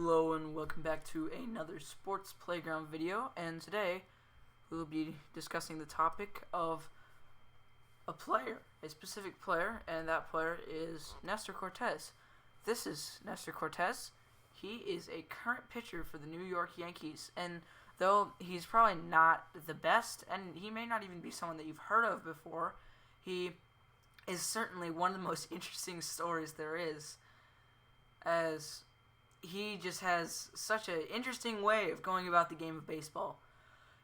Hello and welcome back to another sports playground video, and today we'll be discussing the topic of a player, a specific player, and that player is Nestor Cortes. This is Nestor Cortes. He is a current pitcher for the New York Yankees, and though he's probably not the best, and he may not even be someone that you've heard of before, he is certainly one of the most interesting stories there is, as he just has such an interesting way of going about the game of baseball.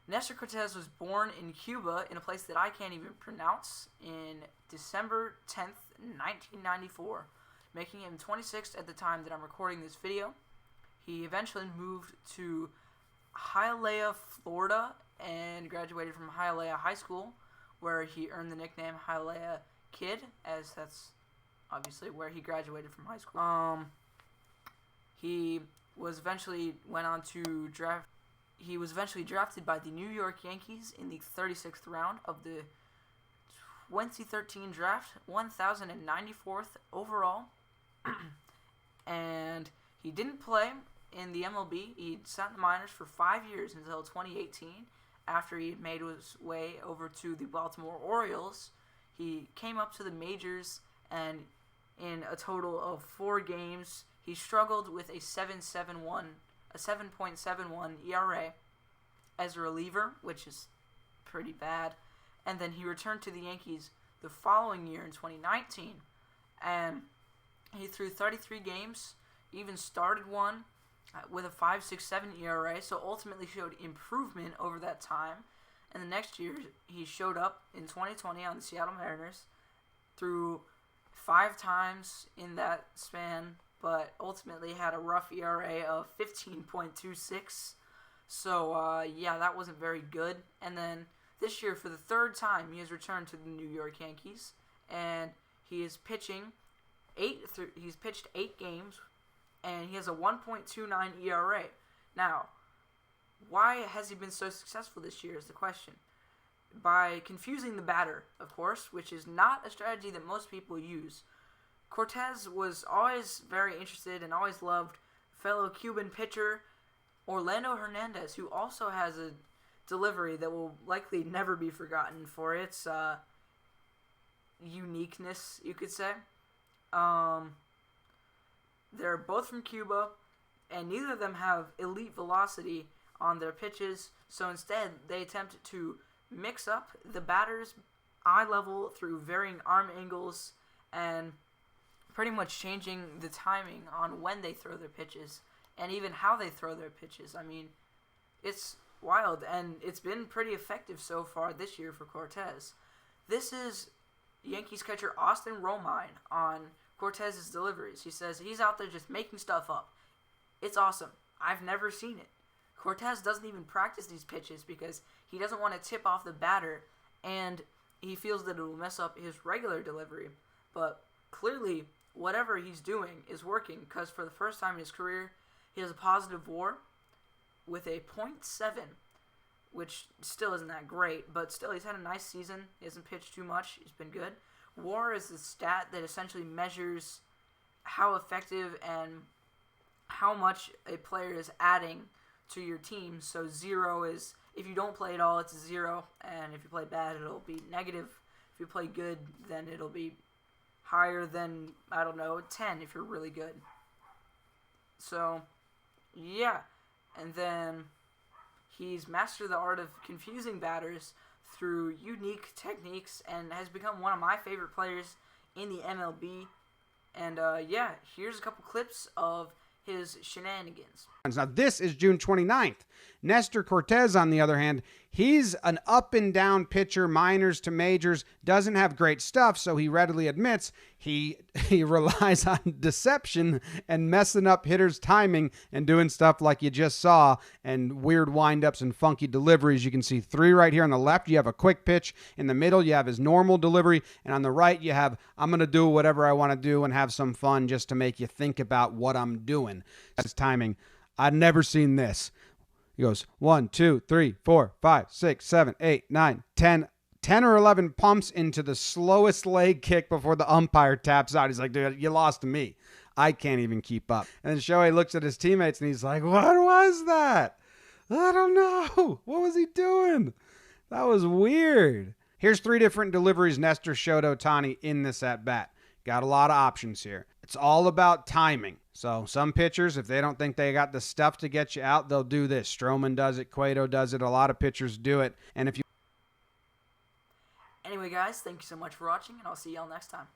Nestor Cortes was born in Cuba in a place that I can't even pronounce in December 10th, 1994, making him 26 at the time that I'm recording this video. He eventually moved to Hialeah, Florida, and graduated from Hialeah High School, where he earned the nickname Hialeah Kid, as that's obviously where he graduated from high school. He was eventually drafted by the New York Yankees in the 36th round of the 2013 draft, 1,094th overall. And he didn't play in the MLB. He sat in the minors for 5 years until 2018, after he had made his way over to the Baltimore Orioles. He came up to the majors, and in a total of 4 games, he struggled with a 7.71 ERA as a reliever, which is pretty bad. And then he returned to the Yankees the following year in 2019, and he threw 33 games, even started one with a 5.67 ERA, so ultimately showed improvement over that time. And the next year, he showed up in 2020 on the Seattle Mariners, threw 5 times in that span, but ultimately had a rough ERA of 15.26. So, yeah, that wasn't very good. And then this year, for the 3rd time, he has returned to the New York Yankees, and he is pitching he's pitched 8 games, and he has a 1.29 ERA. Now, why has he been so successful this year is the question. By confusing the batter, of course, which is not a strategy that most people use. Cortes was always very interested and always loved fellow Cuban pitcher Orlando Hernandez, who also has a delivery that will likely never be forgotten for its uniqueness, you could say. They're both from Cuba, and neither of them have elite velocity on their pitches, so instead they attempt to mix up the batter's eye level through varying arm angles and pretty much changing the timing on when they throw their pitches and even how they throw their pitches. I mean, it's wild, and it's been pretty effective so far this year for Cortes. This is Yankees catcher Austin Romine on Cortes' deliveries. He says he's out there just making stuff up. It's awesome. I've never seen it. Cortes doesn't even practice these pitches because he doesn't want to tip off the batter, and he feels that it will mess up his regular delivery. But clearly, whatever he's doing is working, because for the first time in his career, he has a positive WAR with a .7, which still isn't that great, but still he's had a nice season. He hasn't pitched too much. He's been good. WAR is the stat that essentially measures how effective and how much a player is adding to your team. So 0 is, if you don't play at all, it's 0, and if you play bad, it'll be negative. If you play good, then it'll be higher than, 10 if you're really good. So, yeah. And then he's mastered the art of confusing batters through unique techniques and has become one of my favorite players in the MLB. And, yeah, here's a couple clips of his shenanigans. Now, this is June 29th. Nestor Cortes, on the other hand, he's an up-and-down pitcher, minors to majors, doesn't have great stuff, so he readily admits he relies on deception and messing up hitters' timing and doing stuff like you just saw, and weird windups and funky deliveries. You can see 3 right here on the left. You have a quick pitch. In the middle, you have his normal delivery, and on the right, you have, I'm going to do whatever I want to do and have some fun just to make you think about what I'm doing. That's timing. I've never seen this. He goes 1, 2, 3, 4, 5, 6, 7, 8, 9, 10. 10 or 11 pumps into the slowest leg kick before the umpire taps out. He's like, dude, you lost to me. I can't even keep up. And then Shohei looks at his teammates and he's like, what was that? I don't know. What was he doing? That was weird. Here's 3 different deliveries Nestor showed Ohtani in this at-bat. Got a lot of options here. It's all about timing. So some pitchers, if they don't think they got the stuff to get you out, they'll do this. Stroman does it. Cueto does it. A lot of pitchers do it. And if you... Anyway, guys, thank you so much for watching, and I'll see y'all next time.